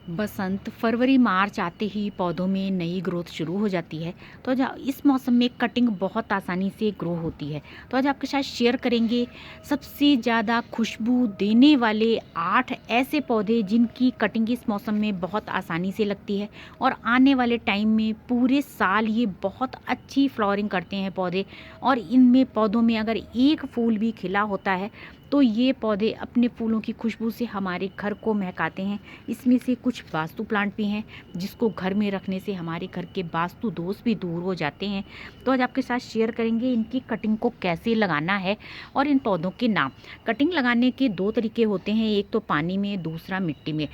बसंत, फरवरी, मार्च आते ही पौधों में नई ग्रोथ शुरू हो जाती है। तो आज इस मौसम में कटिंग बहुत आसानी से ग्रो होती है। तो आज आपके साथ शेयर करेंगे सबसे ज़्यादा खुशबू देने वाले 8 ऐसे पौधे जिनकी कटिंग इस मौसम में बहुत आसानी से लगती है और आने वाले टाइम में पूरे साल ये बहुत अच्छी फ्लावरिंग करते हैं पौधे। और इनमें पौधों में अगर एक फूल भी खिला होता है तो ये पौधे अपने फूलों की खुशबू से हमारे घर को महकाते हैं। इसमें से कुछ वास्तु प्लांट भी हैं जिसको घर में रखने से हमारे घर के वास्तु दोष भी दूर हो जाते हैं। तो आज आपके साथ शेयर करेंगे इनकी कटिंग को कैसे लगाना है और इन पौधों के नाम। कटिंग लगाने के 2 तरीके होते हैं, एक तो पानी में, दूसरा मिट्टी में।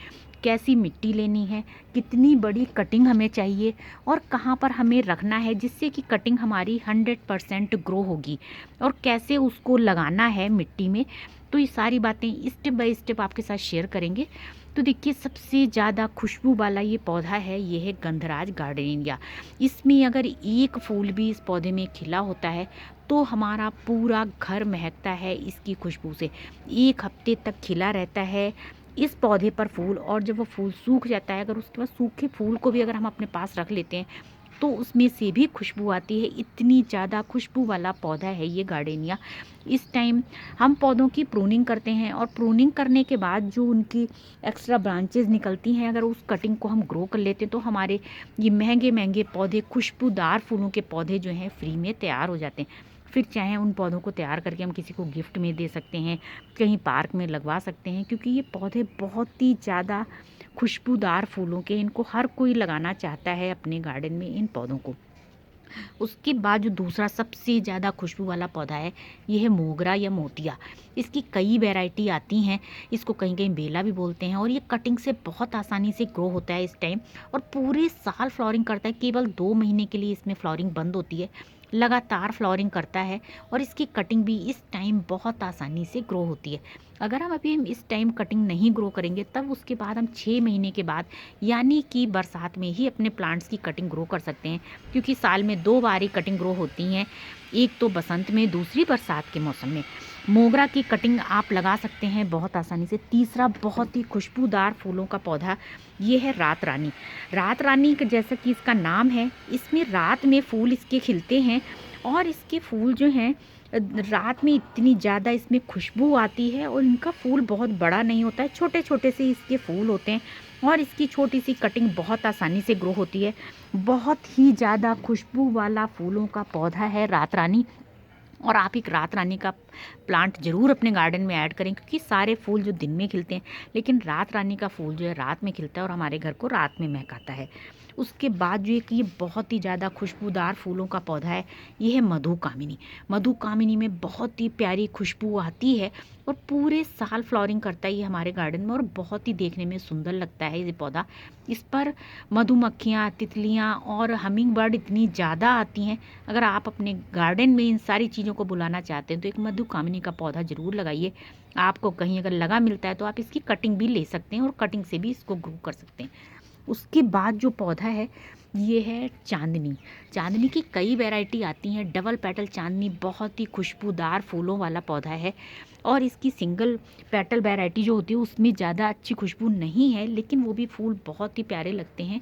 कैसी मिट्टी लेनी है, कितनी बड़ी कटिंग हमें चाहिए और कहाँ पर हमें रखना है जिससे कि कटिंग हमारी 100% ग्रो होगी, और कैसे उसको लगाना है मिट्टी में। तो ये सारी बातें स्टेप बाय स्टेप आपके साथ शेयर करेंगे। तो देखिए, सबसे ज़्यादा खुशबू वाला ये पौधा है, ये है गंधराज गार्डनिया। इसमें अगर एक फूल भी इस पौधे में खिला होता है तो हमारा पूरा घर महकता है इसकी खुशबू से। 1 हफ्ते तक खिला रहता है इस पौधे पर फूल, और जब वो फूल सूख जाता है, अगर उसके बाद सूखे फूल को भी अगर हम अपने पास रख लेते हैं तो उसमें से भी खुशबू आती है। इतनी ज़्यादा खुशबू वाला पौधा है ये गार्डनिया। इस टाइम हम पौधों की प्रूनिंग करते हैं और प्रूनिंग करने के बाद जो उनकी एक्स्ट्रा ब्रांचेस निकलती हैं, अगर उस कटिंग को हम ग्रो कर लेते हैं तो हमारे ये महंगे महंगे पौधे, खुशबूदार फूलों के पौधे जो हैं फ्री में तैयार हो जाते हैं। फिर चाहे उन पौधों को तैयार करके हम किसी को गिफ्ट में दे सकते हैं, कहीं पार्क में लगवा सकते हैं, क्योंकि ये पौधे बहुत ही ज़्यादा खुशबूदार फूलों के, इनको हर कोई लगाना चाहता है अपने गार्डन में इन पौधों को। उसके बाद जो दूसरा सबसे ज़्यादा खुशबू वाला पौधा है, ये है मोगरा या मोतिया। इसकी कई वैरायटी आती हैं, इसको कहीं कहीं बेला भी बोलते हैं, और ये कटिंग से बहुत आसानी से ग्रो होता है इस टाइम, और पूरे साल फ्लावरिंग करता है। केवल 2 महीने के लिए इसमें फ्लावरिंग बंद होती है, लगातार फ्लावरिंग करता है, और इसकी कटिंग भी इस टाइम बहुत आसानी से ग्रो होती है। अगर हम अभी इस टाइम कटिंग नहीं ग्रो करेंगे तब उसके बाद हम 6 महीने के बाद, यानी कि बरसात में ही अपने प्लांट्स की कटिंग ग्रो कर सकते हैं, क्योंकि साल में 2 बार ही कटिंग ग्रो होती हैं, एक तो बसंत में, दूसरी बरसात के मौसम में। मोगरा की कटिंग आप लगा सकते हैं बहुत आसानी से। तीसरा बहुत ही खुशबूदार फूलों का पौधा, ये है रात रानी। रात रानी का जैसा कि इसका नाम है, इसमें रात में फूल इसके खिलते हैं, और इसके फूल जो हैं रात में इतनी ज़्यादा इसमें खुशबू आती है, और इनका फूल बहुत बड़ा नहीं होता है, छोटे छोटे से इसके फूल होते हैं, और इसकी छोटी सी कटिंग बहुत आसानी से ग्रो होती है। बहुत ही ज़्यादा खुशबू वाला फूलों का पौधा है रात रानी, और आप एक रात रानी का प्लांट ज़रूर अपने गार्डन में ऐड करें, क्योंकि सारे फूल जो दिन में खिलते हैं, लेकिन रात रानी का फूल जो है रात में खिलता है और हमारे घर को रात में महकाता है। उसके बाद जो एक ये बहुत ही ज़्यादा खुशबूदार फूलों का पौधा है, ये है मधु कामिनी। मधु कामिनी में बहुत ही प्यारी खुशबू आती है, और पूरे साल फ्लावरिंग करता है ये हमारे गार्डन में, और बहुत ही देखने में सुंदर लगता है ये पौधा। इस पर मधुमक्खियाँ, तितलियाँ और हमिंग बर्ड इतनी ज़्यादा आती हैं। अगर आप अपने गार्डन में इन सारी चीज़ों को बुलाना चाहते हैं तो एक मधु कामिनी का पौधा ज़रूर लगाइए। आपको कहीं अगर लगा मिलता है तो आप इसकी कटिंग भी ले सकते हैं और कटिंग से भी इसको ग्रो कर सकते हैं। उसके बाद जो पौधा है, ये है चांदनी। चांदनी की कई वैरायटी आती हैं। डबल पेटल चांदनी बहुत ही खुशबूदार फूलों वाला पौधा है, और इसकी सिंगल पेटल वैरायटी जो होती है उसमें ज़्यादा अच्छी खुशबू नहीं है, लेकिन वो भी फूल बहुत ही प्यारे लगते हैं।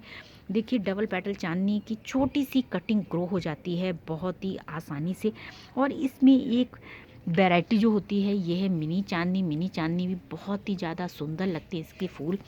देखिए, डबल पेटल चांदनी की छोटी सी कटिंग ग्रो हो जाती है बहुत ही आसानी से। और इसमें एक वैरायटी जो होती है, ये है मिनी चांदनी। मिनी चांदनी भी बहुत ही ज़्यादा सुंदर लगती है इसके फूल,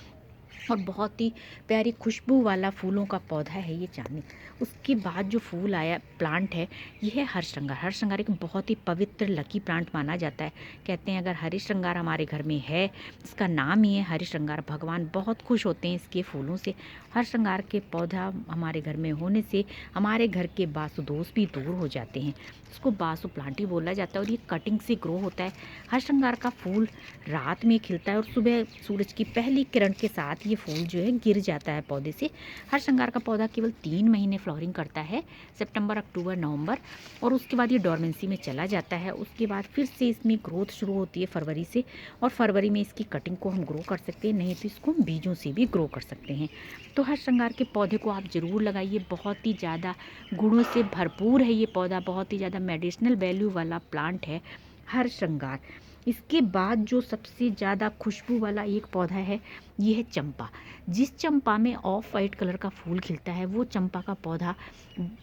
और बहुत ही प्यारी खुशबू वाला फूलों का पौधा है ये चांदनी। उसके बाद जो फूल आया प्लांट है, ये है हरश्रृंगार। हरश्रृंगार एक बहुत ही पवित्र लकी प्लांट माना जाता है। कहते हैं अगर हरिश्रृंगार हमारे घर में है, इसका नाम ही है हरिश्रृंगार, भगवान बहुत खुश होते हैं इसके फूलों से। हरश्रृंगार के पौधा हमारे घर में होने से हमारे घर के वास्तु दोष भी दूर हो जाते हैं। इसको वास्तु प्लांट ही बोला जाता है, और ये कटिंग से ग्रो होता है। हरश्रृंगार का फूल रात में खिलता है, और सुबह सूरज की पहली किरण के साथ ये फूल जो है गिर जाता है पौधे से। हरश्रृंगार का पौधा केवल 3 महीने फ्लावरिंग करता है, सितंबर, अक्टूबर, नवंबर, और उसके बाद ये डोरमेंसी में चला जाता है। उसके बाद फिर से इसमें ग्रोथ शुरू होती है फरवरी से, और फरवरी में इसकी कटिंग को हम ग्रो कर सकते हैं, नहीं तो इसको हम बीजों से भी ग्रो कर सकते हैं। तो हरश्रृंगार के पौधे को आप ज़रूर लगाइए, बहुत ही ज़्यादा गुणों से भरपूर है ये पौधा, बहुत ही ज़्यादा मेडिसिनल वैल्यू वाला प्लांट है हरश्रृंगार। इसके बाद जो सबसे ज़्यादा खुशबू वाला एक पौधा है, ये है चंपा। जिस चंपा में ऑफ वाइट कलर का फूल खिलता है, वो चंपा का पौधा,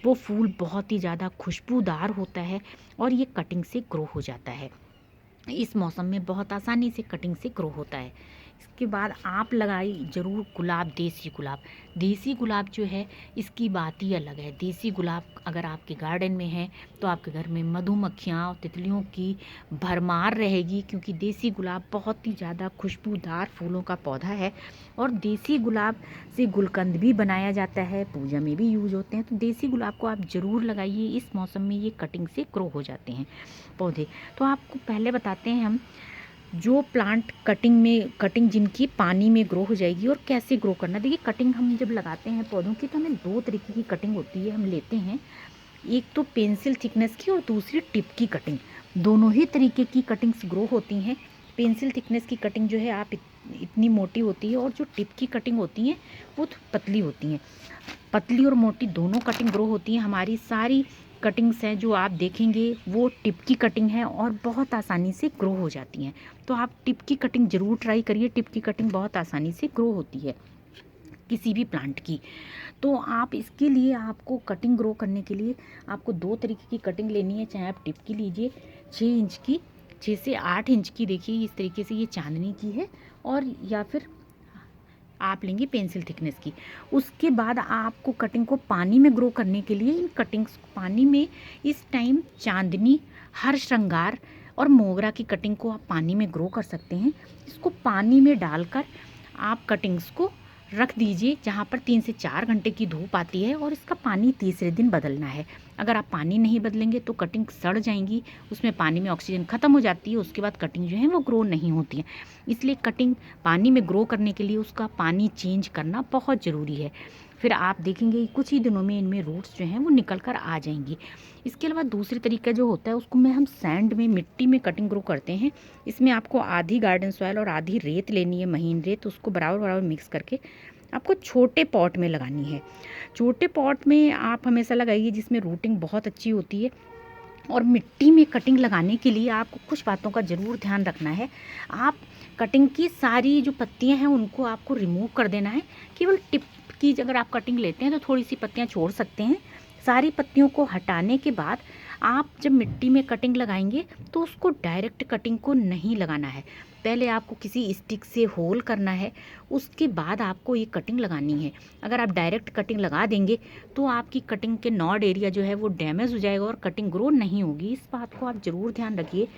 वो फूल बहुत ही ज़्यादा खुशबूदार होता है और ये कटिंग से ग्रो हो जाता है। इस मौसम में बहुत आसानी से कटिंग से ग्रो होता है। इसके बाद आप लगाई ज़रूर गुलाब, देसी गुलाब। देसी गुलाब जो है, इसकी बात ही अलग है। देसी गुलाब अगर आपके गार्डन में है तो आपके घर में मधुमक्खियाँ और तितलियों की भरमार रहेगी, क्योंकि देसी गुलाब बहुत ही ज़्यादा खुशबूदार फूलों का पौधा है। और देसी गुलाब से गुलकंद भी बनाया जाता है, पूजा में भी यूज होते हैं। तो देसी गुलाब को आप ज़रूर लगाइए, इस मौसम में ये कटिंग से ग्रो हो जाते हैं पौधे। तो आपको पहले बताते हैं हम जो प्लांट कटिंग जिनकी पानी में ग्रो हो जाएगी और कैसे ग्रो करना। देखिए, कटिंग हम जब लगाते हैं पौधों की तो हमें दो तरीके की कटिंग होती है, हम लेते हैं। एक तो पेंसिल थिकनेस की और दूसरी टिप की कटिंग। दोनों ही तरीके की कटिंग्स ग्रो होती हैं। पेंसिल थिकनेस की कटिंग जो है आप इतनी मोटी होती है, और जो टिप की कटिंग होती हैं वो पतली होती हैं। पतली और मोटी दोनों कटिंग ग्रो होती हैं। हमारी सारी कटिंग्स हैं जो आप देखेंगे वो टिप की कटिंग है और बहुत आसानी से ग्रो हो जाती हैं। तो आप टिप की कटिंग ज़रूर ट्राई करिए। टिप की कटिंग बहुत आसानी से ग्रो होती है किसी भी प्लांट की। तो आप इसके लिए, आपको कटिंग ग्रो करने के लिए आपको दो तरीके की कटिंग लेनी है। चाहे आप टिप की लीजिए 6 इंच की, 6 से 8 इंच की, देखिए इस तरीके से ये चांदनी की है, और या फिर आप लेंगे पेंसिल थिकनेस की। उसके बाद आपको कटिंग को पानी में ग्रो करने के लिए इन कटिंग्स पानी में, इस टाइम चांदनी, हर श्रृंगार और मोगरा की कटिंग को आप पानी में ग्रो कर सकते हैं। इसको पानी में डालकर आप कटिंग्स को रख दीजिए, जहाँ पर 3 से 4 घंटे की धूप आती है, और इसका पानी तीसरे दिन बदलना है। अगर आप पानी नहीं बदलेंगे तो कटिंग सड़ जाएंगी, उसमें पानी में ऑक्सीजन ख़त्म हो जाती है, उसके बाद कटिंग जो है वो ग्रो नहीं होती है। इसलिए कटिंग पानी में ग्रो करने के लिए उसका पानी चेंज करना बहुत ज़रूरी है। फिर आप देखेंगे कुछ ही दिनों में इनमें रूट्स जो हैं वो निकल कर आ जाएंगी। इसके अलावा दूसरी तरीका जो होता है, उसको में हम सैंड में, मिट्टी में कटिंग ग्रो करते हैं। इसमें आपको आधी गार्डन सॉइल और आधी रेत लेनी है, महीन रेत। उसको बराबर बराबर मिक्स करके आपको छोटे पॉट में लगानी है। छोटे पॉट में आप हमेशा लगाइए जिसमें रूटिंग बहुत अच्छी होती है। और मिट्टी में कटिंग लगाने के लिए आपको कुछ बातों का ज़रूर ध्यान रखना है। आप कटिंग की सारी जो पत्तियां हैं उनको आपको रिमूव कर देना है। केवल टिप की अगर आप कटिंग लेते हैं तो थोड़ी सी पत्तियां छोड़ सकते हैं। सारी पत्तियों को हटाने के बाद आप जब मिट्टी में कटिंग लगाएंगे तो उसको डायरेक्ट कटिंग को नहीं लगाना है। पहले आपको किसी स्टिक से होल करना है, उसके बाद आपको ये कटिंग लगानी है। अगर आप डायरेक्ट कटिंग लगा देंगे तो आपकी कटिंग के नॉड एरिया जो है वो डैमेज हो जाएगा और कटिंग ग्रो नहीं होगी। इस बात को आप ज़रूर ध्यान रखिए।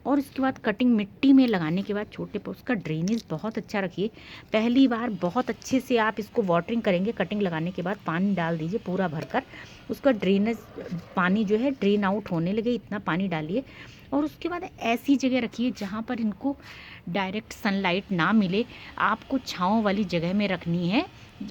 और इसके बाद कटिंग मिट्टी में लगाने के बाद छोटे उसका ड्रेनेज बहुत अच्छा रखिए। पहली बार बहुत अच्छे से आप इसको वाटरिंग करेंगे, कटिंग लगाने के बाद पानी डाल दीजिए पूरा भरकर। उसका ड्रेनेज पानी जो है ड्रेन आउट होने लगे, इतना पानी डालिए। और उसके बाद ऐसी जगह रखिए जहाँ पर इनको डायरेक्ट सनलाइट ना मिले। आपको छाँव वाली जगह में रखनी है,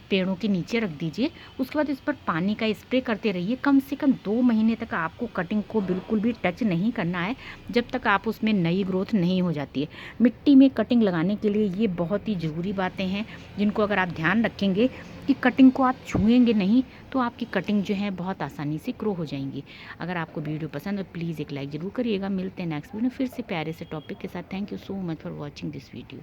पेड़ों के नीचे रख दीजिए। उसके बाद इस पर पानी का स्प्रे करते रहिए। कम से कम 2 महीने तक आपको कटिंग को बिल्कुल भी टच नहीं करना है, जब तक आप उसमें नई ग्रोथ नहीं हो जाती है। मिट्टी में कटिंग लगाने के लिए ये बहुत ही ज़रूरी बातें हैं, जिनको अगर आप ध्यान रखेंगे कि कटिंग को आप छुएंगे नहीं, तो आपकी कटिंग जो है बहुत आसानी से ग्रो हो जाएंगी। अगर आपको वीडियो पसंद है प्लीज़ एक लाइक ज़रूर करिएगा। मिलते हैं नेक्स्ट वीडियो फिर से प्यारे से टॉपिक के साथ। Thank you so much for watching this video.